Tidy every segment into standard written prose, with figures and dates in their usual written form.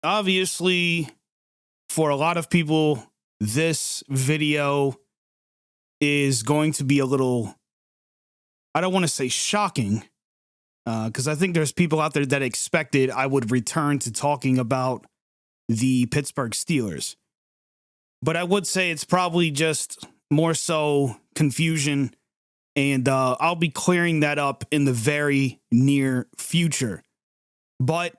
obviously, for a lot of people, this video is going to be a little, I don't want to say shocking, because I think there's people out there that expected I would return to talking about the Pittsburgh Steelers. But I would say it's probably just more so confusion, and I'll be clearing that up in the very near future. But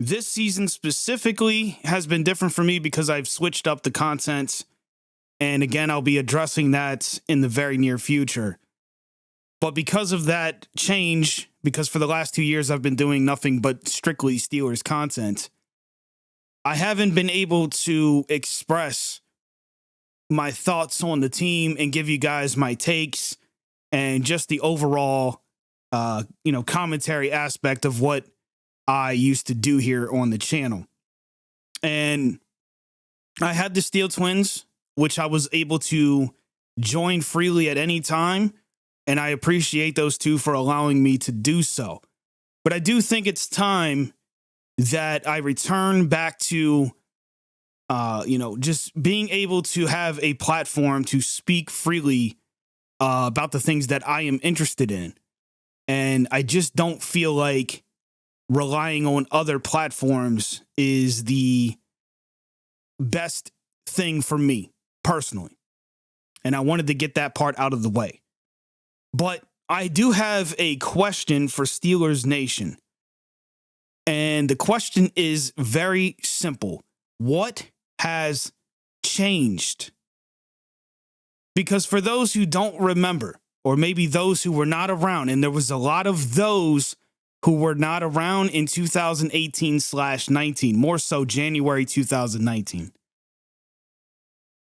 this season specifically has been different for me because I've switched up the content. And again, I'll be addressing that in the very near future. But because of that change, because for the last 2 years I've been doing nothing but strictly Steelers content, I haven't been able to express my thoughts on the team and give you guys my takes and just the overall, commentary aspect of what I used to do here on the channel. And I had the Steel Twins, which I was able to join freely at any time. And I appreciate those two for allowing me to do so. But I do think it's time that I return back to, just being able to have a platform to speak freely about the things that I am interested in. And I just don't feel like relying on other platforms is the best thing for me personally. And I wanted to get that part out of the way. But I do have a question for Steelers Nation. And the question is very simple. What has changed? Because for those who don't remember, or maybe those who were not around, and there was a lot of those who were not around in 2018/19, more so January 2019.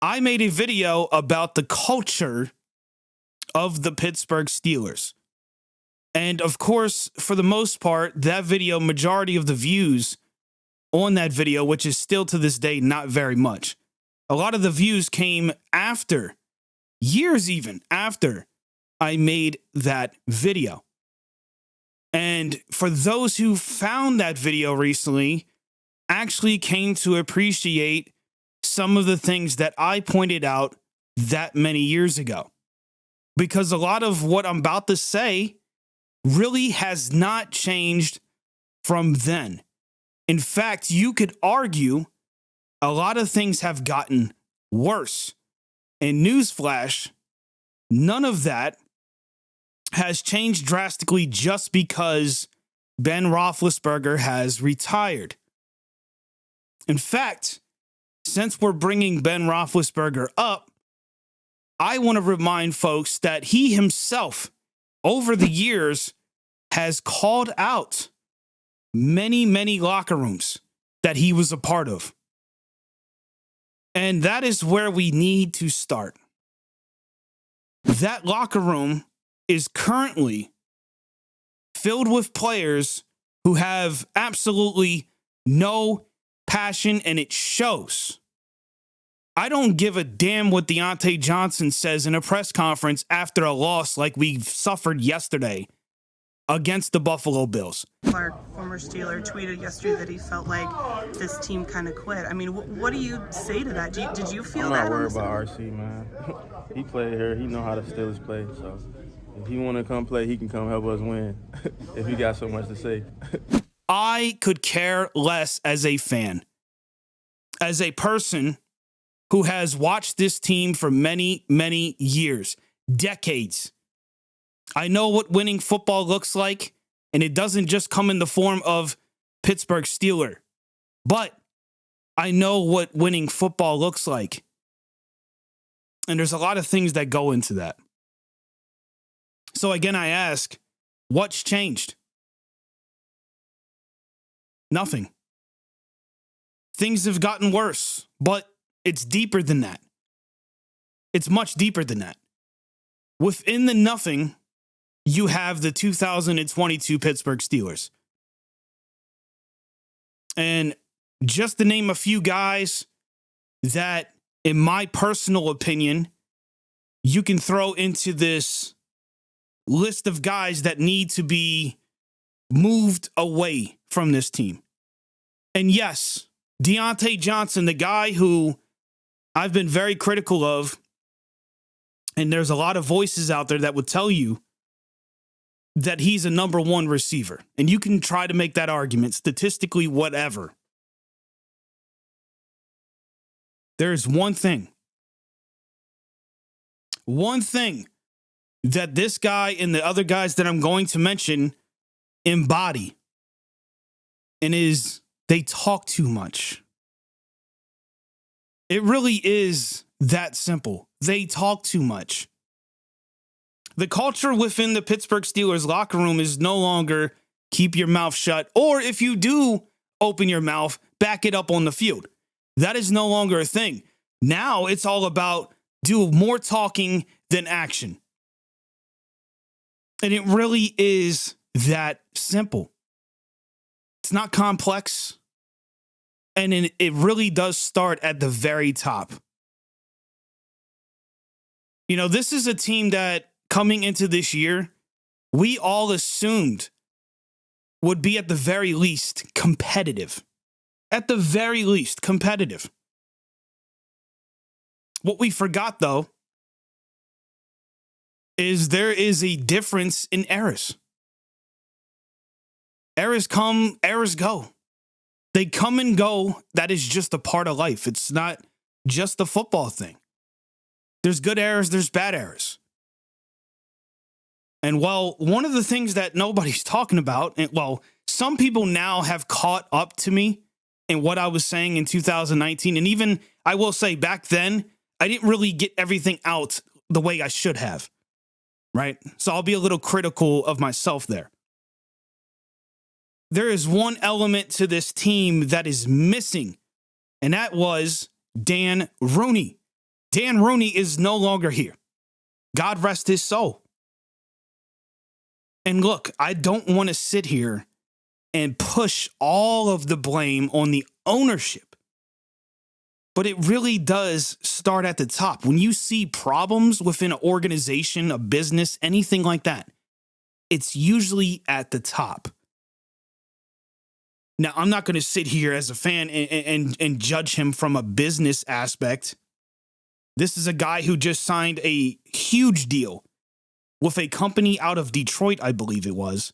I made a video about the culture of the Pittsburgh Steelers. And of course, for the most part, that video, majority of the views on that video, which is still to this day not very much, a lot of the views came after, years even after I made that video. And for those who found that video recently, actually came to appreciate some of the things that I pointed out that many years ago. Because a lot of what I'm about to say really has not changed from then. In fact, you could argue a lot of things have gotten worse. And newsflash, none of that has changed drastically just because Ben Roethlisberger has retired. In fact, since we're bringing Ben Roethlisberger up, I want to remind folks that he himself, over the years, has called out many, many locker rooms that he was a part of. And that is where we need to start. That locker room is currently filled with players who have absolutely no passion, and it shows. I don't give a damn what Deontay Johnson says in a press conference after a loss like we suffered yesterday against the Buffalo Bills. Clark, former Steeler, tweeted yesterday that he felt like this team kind of quit. I mean, what do you say to that? Did you feel that? I'm not worried about RC, man. He played here. He know how the Steelers play. So if he want to come play, he can come help us win if he got so much to say. I could care less as a fan. As a person who has watched this team for many, many years, decades. I know what winning football looks like, and it doesn't just come in the form of Pittsburgh Steeler. But I know what winning football looks like. And there's a lot of things that go into that. So again, I ask, what's changed? Nothing. Things have gotten worse, but it's deeper than that. It's much deeper than that. Within the nothing, you have the 2022 Pittsburgh Steelers. And just to name a few guys that, in my personal opinion, you can throw into this list of guys that need to be moved away from this team. And yes, Deontay Johnson, the guy who I've been very critical of, and there's a lot of voices out there that would tell you that he's a number one receiver. And you can try to make that argument statistically, whatever. There's one thing that this guy and the other guys that I'm going to mention embody, and is they talk too much. It really is that simple. They talk too much. The culture within the Pittsburgh Steelers locker room is no longer keep your mouth shut, or if you do open your mouth, back it up on the field. That is no longer a thing. Now it's all about do more talking than action. And it really is that simple. It's not complex. And it really does start at the very top. You know, this is a team that coming into this year, we all assumed would be at the very least competitive. At the very least competitive. What we forgot, though, is there is a difference in eras. Eras come, eras go. They come and go. That is just a part of life. It's not just a football thing. There's good eras, there's bad eras. And while one of the things that nobody's talking about, and well, some people now have caught up to me in what I was saying in 2019. And even, I will say, back then, I didn't really get everything out the way I should have. Right? So I'll be a little critical of myself there. There is one element to this team that is missing, and that was Dan Rooney. Dan Rooney is no longer here. God rest his soul. And look, I don't want to sit here and push all of the blame on the ownership. But it really does start at the top. When you see problems within an organization, a business, anything like that, it's usually at the top. Now, I'm not going to sit here as a fan and judge him from a business aspect. This is a guy who just signed a huge deal with a company out of Detroit, I believe it was.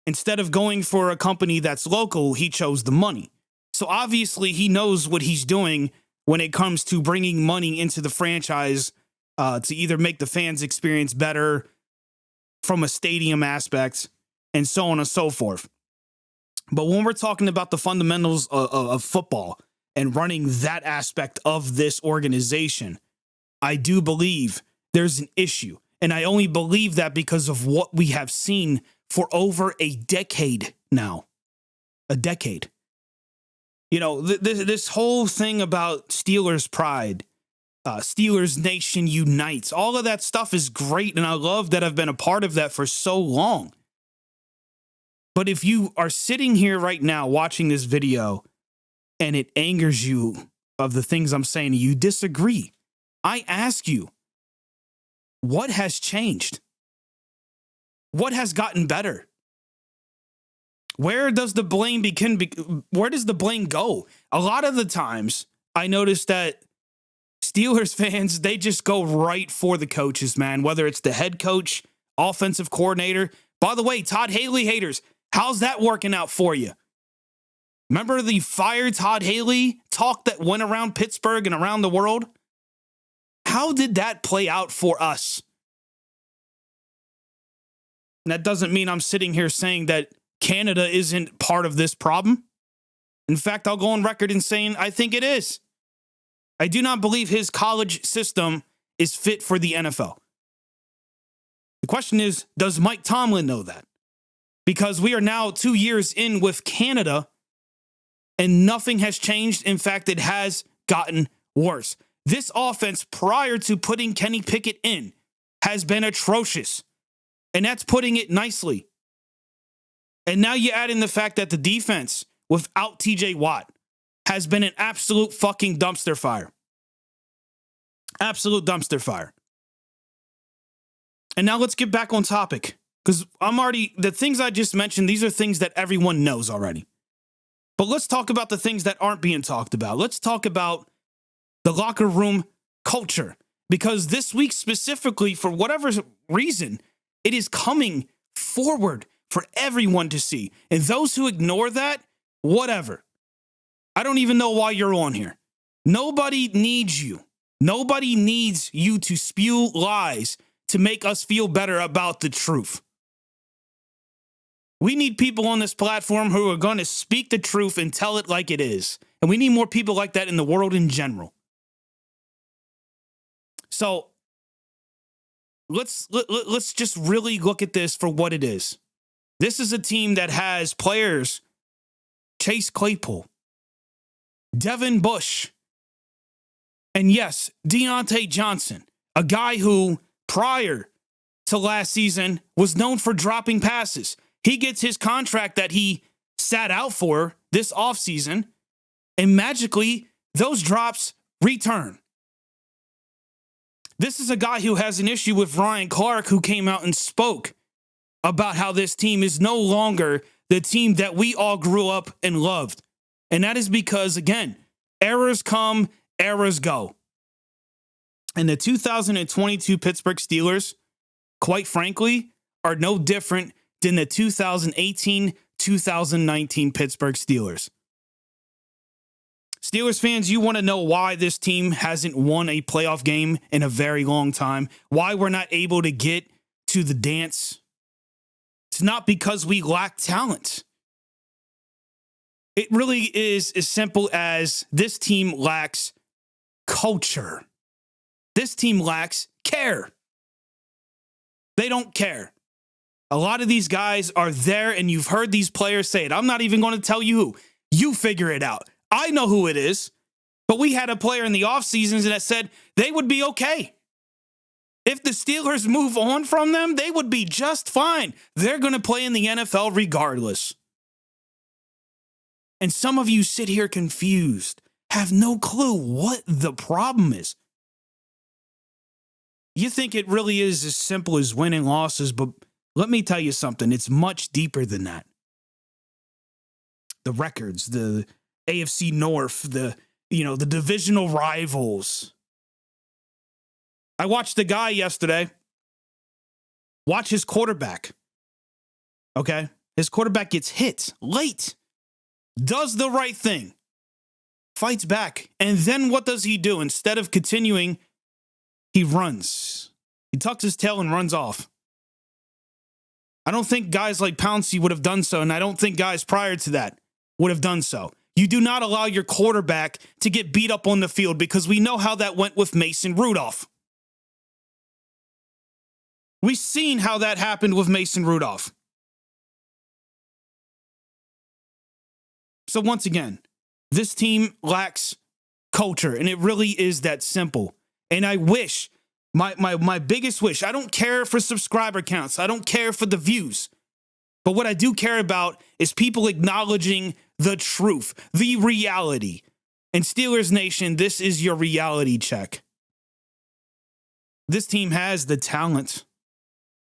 Instead of going for a company that's local, he chose the money. So obviously he knows what he's doing when it comes to bringing money into the franchise to either make the fans' experience better from a stadium aspect and so on and so forth. But when we're talking about the fundamentals of football and running that aspect of this organization, I do believe there's an issue. And I only believe that because of what we have seen for over a decade now. A decade. You know, this whole thing about Steelers pride, Steelers Nation unites, all of that stuff is great. And I love that I've been a part of that for so long. But if you are sitting here right now watching this video and it angers you of the things I'm saying, you disagree, I ask you, what has changed? What has gotten better? Where does the blame begin? Where does the blame go? A lot of the times I notice that Steelers fans, they just go right for the coaches, man, whether it's the head coach, offensive coordinator. By the way, Todd Haley haters, how's that working out for you? Remember the fire Todd Haley talk that went around Pittsburgh and around the world? How did that play out for us? And that doesn't mean I'm sitting here saying that Canada isn't part of this problem. In fact, I'll go on record in saying I think it is. I do not believe his college system is fit for the NFL. The question is, does Mike Tomlin know that? Because we are now 2 years in with Canada and nothing has changed. In fact, it has gotten worse. This offense, prior to putting Kenny Pickett in, has been atrocious. And that's putting it nicely. And now you add in the fact that the defense, without TJ Watt, has been an absolute fucking dumpster fire. Absolute dumpster fire. And now let's get back on topic. Because the things I just mentioned, these are things that everyone knows already. But let's talk about the things that aren't being talked about. Let's talk about the locker room culture. Because this week specifically, for whatever reason, it is coming forward for everyone to see. And those who ignore that, whatever. I don't even know why you're on here. Nobody needs you. Nobody needs you to spew lies to make us feel better about the truth. We need people on this platform who are going to speak the truth and tell it like it is. And we need more people like that in the world in general. So let's just really look at this for what it is. This is a team that has players, Chase Claypool, Devin Bush, and yes, Deontay Johnson, a guy who prior to last season was known for dropping passes. He gets his contract that he sat out for this offseason, and magically those drops return. This is a guy who has an issue with Ryan Clark, who came out and spoke about how this team is no longer the team that we all grew up and loved. And that is because, again, errors come, errors go. And the 2022 Pittsburgh Steelers, quite frankly, are no different than the 2018-2019 Pittsburgh Steelers. Steelers fans, you want to know why this team hasn't won a playoff game in a very long time? Why we're not able to get to the dance? It's not because we lack talent. It really is as simple as this team lacks culture. This team lacks care. They don't care. A lot of these guys are there, and you've heard these players say it. I'm not even going to tell you who. You figure it out. I know who it is, but we had a player in the offseason that said they would be okay. If the Steelers move on from them, they would be just fine. They're going to play in the NFL regardless. And some of you sit here confused, have no clue what the problem is. You think it really is as simple as winning losses, but let me tell you something. It's much deeper than that. The records, the AFC North, the divisional rivals. I watched the guy yesterday watch his quarterback. Okay? His quarterback gets hit late, does the right thing, fights back, and then what does he do? Instead of continuing, he runs. He tucks his tail and runs off. I don't think guys like Pouncey would have done so, and I don't think guys prior to that would have done so. You do not allow your quarterback to get beat up on the field, because we know how that went with Mason Rudolph. We've seen how that happened with Mason Rudolph. So once again, this team lacks culture, and it really is that simple. And I wish, my biggest wish, I don't care for subscriber counts. I don't care for the views. But what I do care about is people acknowledging the truth, the reality. And Steelers Nation, this is your reality check. This team has the talent.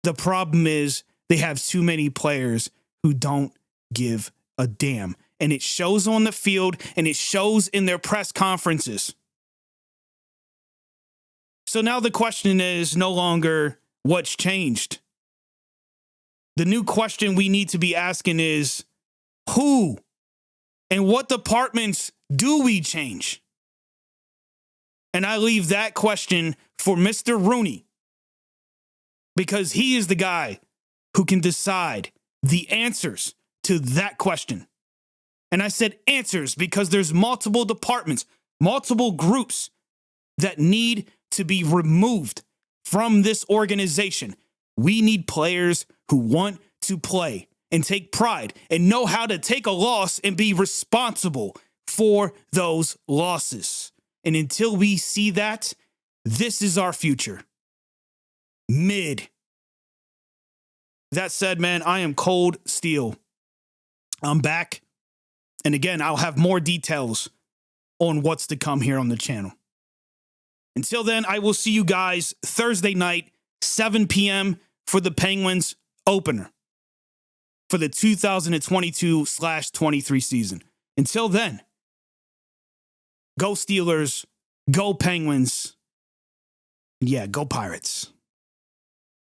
The problem is they have too many players who don't give a damn. And it shows on the field, and it shows in their press conferences. So now the question is no longer what's changed. The new question we need to be asking is who and what departments do we change? And I leave that question for Mr. Rooney, because he is the guy who can decide the answers to that question. And I said answers because there's multiple departments, multiple groups that need to be removed from this organization. We need players who want to play and take pride and know how to take a loss and be responsible for those losses. And until we see that, this is our future. Mid. That said, man, I am Kold Steel. I'm back. And again, I'll have more details on what's to come here on the channel. Until then, I will see you guys Thursday night, 7 p.m. for the Penguins opener for the 2022/23 season. Until then, go Steelers, go Penguins, yeah, go Pirates.